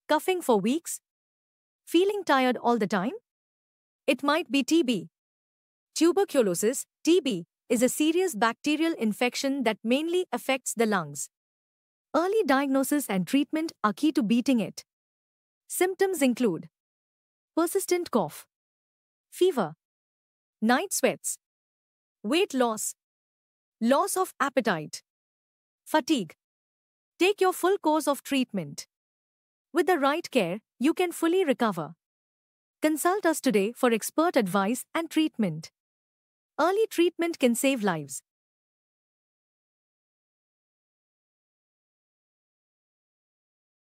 Coughing for weeks? Feeling tired all the time? It might be TB. Tuberculosis, TB, is a serious bacterial infection that mainly affects the lungs. Early diagnosis and treatment are key to beating it. Symptoms include persistent cough, fever, night sweats, weight loss, loss of appetite, fatigue. Take your full course of treatment. With the right care, you can fully recover. Consult us today for expert advice and treatment. Early treatment can save lives.